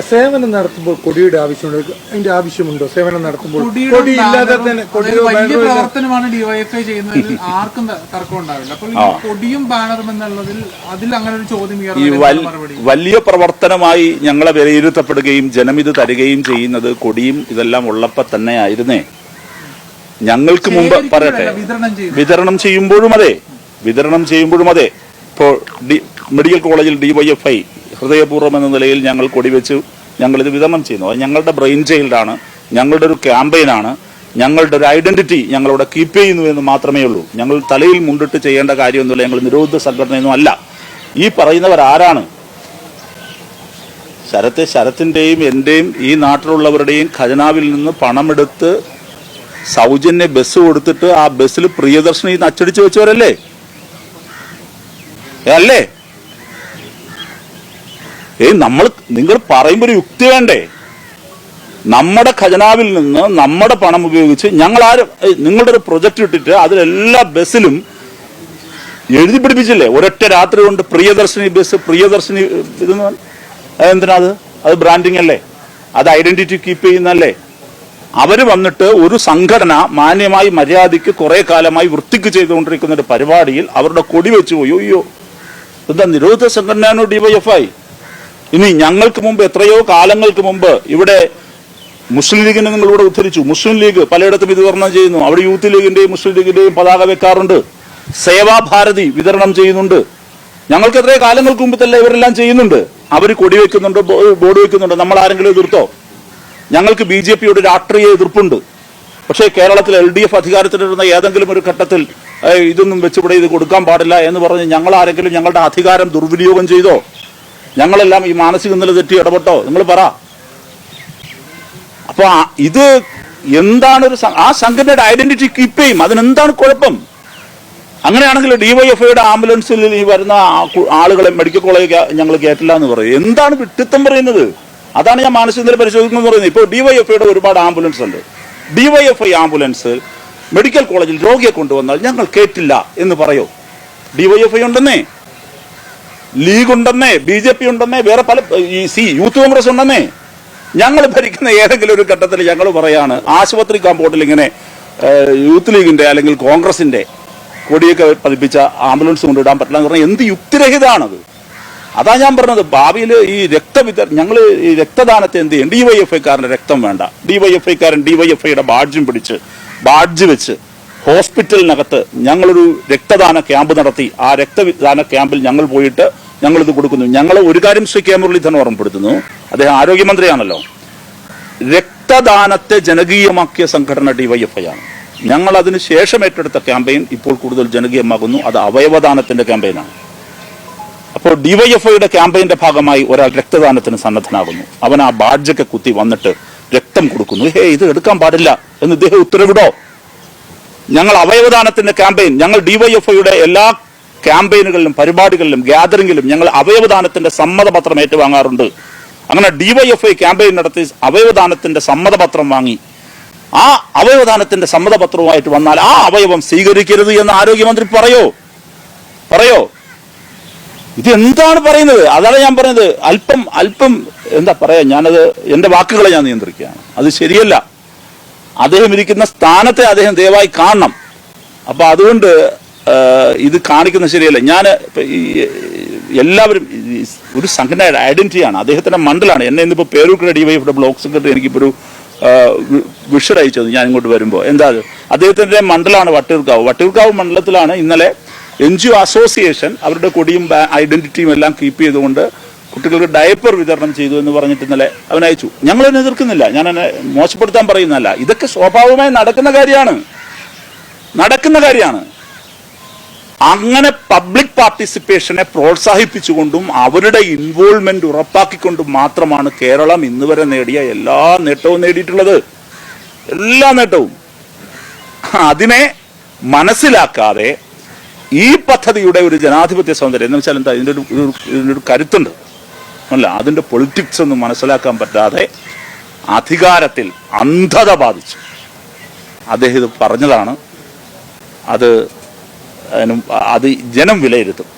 സേവനം നടത്തുമ്പോൾ കൊടിയുടെ ആവശ്യമുണ്ടോ? അതിന്റെ ആവശ്യമുണ്ടോ സേവനം നടത്തുമ്പോൾ? കൊടി ഇല്ലാതെ തന്നെ വലിയ പ്രവർത്തനമാണ് ഡിവൈഎഫ്ഐ ചെയ്യുന്നതിൽ ആർക്കും തർക്കം ഉണ്ടാവില്ല. അപ്പോൾ ഈ കൊടിയും ബാനറും എന്നുള്ളതിൽ അതിൽ അങ്ങനെ ഒരു ചോദ്യം വലിയ പ്രവർത്തനമായി ഞങ്ങളെ വിലയിരുത്തപ്പെടുകയും ജനം ഇത് തരികയും ചെയ്യുന്നത് കൊടിയും ഇതെല്ലാം ഉള്ളപ്പോ തന്നെ ആയിരുന്നേ. ഞങ്ങൾക്ക് മുമ്പ് പറയട്ടെ, വിതരണം ചെയ്യുമ്പോഴും അതെ. ഇപ്പോൾ മെഡിക്കൽ കോളേജിൽ ഡിവൈഎഫ്ഐ ഹൃദയപൂർവ്വം എന്ന നിലയിൽ ഞങ്ങൾ കൊടിവെച്ച് ഞങ്ങളിത് വിതരണം ചെയ്യുന്നു. അത് ഞങ്ങളുടെ ബ്രെയിൻ ചൈൽഡാണ്, ഞങ്ങളുടെ ഒരു ക്യാമ്പയിനാണ്, ഞങ്ങളുടെ ഒരു ഐഡന്റിറ്റി ഞങ്ങളിവിടെ കീപ്പ് ചെയ്യുന്നു എന്ന് മാത്രമേ ഉള്ളൂ. ഞങ്ങൾ തലയിൽ മുണ്ടിട്ട് ചെയ്യേണ്ട കാര്യമൊന്നുമില്ല. ഞങ്ങൾ നിരോധിത സംഘടനയൊന്നും അല്ല. ഈ പറയുന്നവർ ആരാണ്? ശരത്തിന്റെയും എന്റെയും ഈ നാട്ടിലുള്ളവരുടെയും ഖജനാവിൽ നിന്ന് പണമെടുത്ത് സൗജന്യ ബസ് കൊടുത്തിട്ട് ആ ബസ്സിൽ പ്രിയദർശിനി അച്ചടിച്ചു വെച്ചവരല്ലേ? അല്ലേ? നിങ്ങൾ പറയുമ്പോൾ ഒരു യുക്തി വേണ്ടേ? നമ്മുടെ ഖജനാവിൽ നിന്ന് നമ്മുടെ പണം ഉപയോഗിച്ച് ഞങ്ങൾ നിങ്ങളുടെ ഒരു പ്രൊജക്ട് ഇട്ടിട്ട് അതിലെല്ലാ ബസ്സിലും എഴുതി പിടിപ്പിച്ചില്ലേ? ഒരൊറ്റ രാത്രി കൊണ്ട് പ്രിയദർശിനി ബസ്, പ്രിയദർശിനി ഇതെന്ന്. അതെന്തിനാ? അത് ബ്രാൻഡിങ് അല്ലേ? അത് ഐഡന്റിറ്റി കീപ്പ് ചെയ്യുന്നല്ലേ? അവര് വന്നിട്ട് ഒരു സംഘടന മാന്യമായി മര്യാദയ്ക്ക് കുറെ കാലമായി വൃത്തിക്ക് ചെയ്തുകൊണ്ടിരിക്കുന്ന ഒരു പരിപാടിയിൽ അവരുടെ കൊടി വെച്ച് പോയി. അയ്യോ, എന്താ നിരോധിത സംഘടനയാണോ ഡിവൈഎഫ്ഐ? ഇനി ഞങ്ങൾക്ക് മുമ്പ്, എത്രയോ കാലങ്ങൾക്ക് മുമ്പ് ഇവിടെ മുസ്ലിം ലീഗിനെ നിങ്ങളിവിടെ ഉദ്ധരിച്ചു. മുസ്ലിം ലീഗ് പലയിടത്തും ഇത് വിതരണം ചെയ്യുന്നു. അവിടെ യൂത്ത് ലീഗിന്റെയും മുസ്ലിം ലീഗിന്റെയും പതാക വെക്കാറുണ്ട്. സേവാഭാരതി വിതരണം ചെയ്യുന്നുണ്ട്. ഞങ്ങൾക്ക് എത്രയോ കാലങ്ങൾക്ക് മുമ്പ് തന്നെ ഇവരെല്ലാം ചെയ്യുന്നുണ്ട്. അവർ കൊടി വെക്കുന്നുണ്ട്, ബോർഡ് വെക്കുന്നുണ്ട്. നമ്മൾ ആരെങ്കിലും എതിർത്തോ? ഞങ്ങൾക്ക് BJPയുടെ രാഷ്ട്രീയ എതിർപ്പുണ്ട്. പക്ഷേ കേരളത്തിൽ LDF അധികാരത്തിലിരുന്ന ഏതെങ്കിലും ഒരു ഘട്ടത്തിൽ ഇതൊന്നും വെച്ചിവിടെ ഇത് കൊടുക്കാൻ പാടില്ല എന്ന് പറഞ്ഞ് ഞങ്ങൾ ആരെങ്കിലും ഞങ്ങളുടെ അധികാരം ദുർവിനിയോഗം ചെയ്തോ? ഞങ്ങളെല്ലാം ഈ മാനസിക നില തെറ്റി ഇടപെട്ടോ? നിങ്ങൾ പറ. അപ്പൊ ഇത് എന്താണ്? ആ സംഘടനയുടെ ഐഡന്റിറ്റി കീപ്പ് ചെയ്യും. അതിനെന്താണ് കുഴപ്പം? അങ്ങനെയാണെങ്കിൽ ഡിവൈഎഫ്ഐയുടെ ആംബുലൻസിൽ ഈ വരുന്ന ആളുകളെ മെഡിക്കൽ കോളേജ് ഞങ്ങൾ കയറ്റില്ല എന്ന് പറയും. എന്താണ് വിട്ടിത്തം പറയുന്നത്? അതാണ് ഞാൻ മാനസിക നില പരിശോധിക്കുന്നത് പറയുന്നത്. ഇപ്പോൾ ഡിവൈഎഫ്ഐയുടെ ഒരുപാട് ആംബുലൻസ് ഉണ്ട്. ഡിവൈഎഫ്ഐ ആംബുലൻസ് മെഡിക്കൽ കോളേജിൽ രോഗിയെ കൊണ്ടുവന്നാൽ ഞങ്ങൾ കേട്ടില്ല എന്ന് പറയോ? ഡിവൈഎഫ്ഐ ഉണ്ടെന്നേ, ലീഗ് ഉണ്ടെന്നേ, BJP ഉണ്ടെന്നേ, വേറെ പല യൂത്ത് കോൺഗ്രസ് ഉണ്ടെന്നേ. ഞങ്ങൾ ഭരിക്കുന്ന ഏതെങ്കിലും ഒരു ഘട്ടത്തിൽ ഞങ്ങൾ പറയാണ് ആശുപത്രി കാമ്പൗണ്ടിൽ ഇങ്ങനെ യൂത്ത് ലീഗിന്റെ അല്ലെങ്കിൽ കോൺഗ്രസിന്റെ കൊടിയൊക്കെ പതിപ്പിച്ച ആംബുലൻസ് കൊണ്ടിടാൻ പറ്റില്ല എന്ന് പറഞ്ഞാൽ എന്ത് യുക്തിരഹിതമാണത്? അതാ ഞാൻ പറഞ്ഞത്. ഭാവിയിൽ ഈ ഞങ്ങൾ ഈ രക്തദാനത്തെ എന്ത് ചെയ്യും? ഡിവൈഎഫ്ഐക്കാരന്റെ രക്തം വേണ്ട. ഡിവൈഎഫ്ഐക്കാരൻ ഡിവൈഎഫ്ഐയുടെ ബാഡ്ജ് വെച്ച് ഹോസ്പിറ്റലിനകത്ത് ഞങ്ങളൊരു രക്തദാന ക്യാമ്പ് നടത്തി. ആ രക്തദാന ക്യാമ്പിൽ ഞങ്ങൾ പോയിട്ട് ഞങ്ങളിത് കൊടുക്കുന്നു. ഞങ്ങൾ ഒരു കാര്യം ശ്രീ കെ മുരളീധരൻ ഓർമ്മപ്പെടുത്തുന്നു, അദ്ദേഹം ആരോഗ്യമന്ത്രിയാണല്ലോ. രക്തദാനത്തെ ജനകീയമാക്കിയ സംഘടന ഡിവൈഎഫ്ഐ ആണ്. ഞങ്ങൾ അതിന് ശേഷം ഏറ്റെടുത്ത ക്യാമ്പയിൻ ഇപ്പോൾ കൂടുതൽ ജനകീയമാകുന്നു. അത് അവയവദാനത്തിന്റെ ക്യാമ്പയിനാണ്. അപ്പോൾ ഡിവൈഎഫ്ഐയുടെ ക്യാമ്പയിന്റെ ഭാഗമായി ഒരാൾ രക്തദാനത്തിന് സന്നദ്ധനാകുന്നു. അവൻ ആ ബാഡ്ജൊക്കെ കുത്തി വന്നിട്ട് രക്തം കൊടുക്കുന്നു. ഇത് എടുക്കാൻ പാടില്ല എന്ന് ഇദ്ദേഹം ഉത്തരവിടോ? ഞങ്ങൾ അവയവദാനത്തിന്റെ ക്യാമ്പയിൻ, ഞങ്ങൾ ഡിവൈഎഫ്ഐയുടെ എല്ലാ ക്യാമ്പയിനുകളിലും പരിപാടികളിലും ഗ്യാതറിംഗിലും ഞങ്ങൾ അവയവദാനത്തിന്റെ സമ്മതപത്രം ഏറ്റുവാങ്ങാറുണ്ട്. അങ്ങനെ ഡിവൈഎഫ്ഐ ക്യാമ്പയിൻ നടത്തി അവയവദാനത്തിന്റെ സമ്മതപത്രം വാങ്ങി. ആ അവയവദാനത്തിന്റെ സമ്മതപത്രവുമായിട്ട് വന്നാൽ ആ അവയവം സ്വീകരിക്കരുത് എന്ന് ആരോഗ്യമന്ത്രി പറയോ? ഇത് എന്താണ് പറയുന്നത്? അതാണ് ഞാൻ പറയുന്നത്. അല്പം എന്താ പറയാ, ഞാനത് എന്റെ വാക്കുകളെ ഞാൻ നിയന്ത്രിക്കുകയാണ്. അത് ശരിയല്ല. അദ്ദേഹം ഇരിക്കുന്ന സ്ഥാനത്തെ അദ്ദേഹം ദയവായി കാണണം. അപ്പൊ അതുകൊണ്ട് ഇത് കാണിക്കുന്നത് ശരിയല്ല. ഞാൻ എല്ലാവരും ഒരു സംഘടനയുടെ ഐഡന്റിറ്റിയാണ്, അദ്ദേഹത്തിന്റെ മണ്ഡലാണ്. എന്നെ ഇന്നിപ്പോ പേരൂർക്കര ഡിവൈഎഫ്ഐയുടെ ബ്ലോക്ക് സെക്രട്ടറി എനിക്കിപ്പോ ഒരു വിഷ് അയച്ചത് ഞാൻ ഇങ്ങോട്ട് വരുമ്പോൾ. എന്താ, അദ്ദേഹത്തിന്റെ മണ്ഡലമാണ് വട്ടിയൂർക്കാവ് മണ്ഡലത്തിലാണ് ഇന്നലെ NGO അസോസിയേഷൻ അവരുടെ കൊടിയും ഐഡന്റിറ്റിയും എല്ലാം കീപ്പ് ചെയ്തുകൊണ്ട് കുട്ടികൾക്ക് ഡയപ്പർ വിതരണം ചെയ്തു എന്ന് പറഞ്ഞിട്ട് ഇന്നലെ അവൻ അയച്ചു. ഞങ്ങളതിനെ എതിർക്കുന്നില്ല, ഞാൻ എന്നെ മോശപ്പെടുത്താൻ പറയുന്നതല്ല. ഇതൊക്കെ സ്വാഭാവികമായി നടക്കുന്ന കാര്യമാണ്. അങ്ങനെ പബ്ലിക് പാർട്ടിസിപ്പേഷനെ പ്രോത്സാഹിപ്പിച്ചുകൊണ്ടും അവരുടെ ഇൻവോൾവ്മെന്റ് ഉറപ്പാക്കിക്കൊണ്ടും മാത്രമാണ് കേരളം ഇന്നുവരെ നേടിയ എല്ലാ നേട്ടവും നേടിയിട്ടുള്ളത്. എല്ലാ നേട്ടവും. അതിനെ മനസ്സിലാക്കാതെ ഈ പദ്ധതിയുടെ ഒരു ജനാധിപത്യ സൗന്ദര്യം എന്ന് വെച്ചാൽ എന്താ, ഇതിൻ്റെ ഒരു കരുത്തുണ്ട് അല്ല, അതിൻ്റെ പൊളിറ്റിക്സ് ഒന്നും മനസ്സിലാക്കാൻ പറ്റാതെ അധികാരത്തിൽ അന്ധത ബാധിച്ചു. അദ്ദേഹം ഇത് പറഞ്ഞതാണ്. അത് ജനം വിലയിരുത്തും.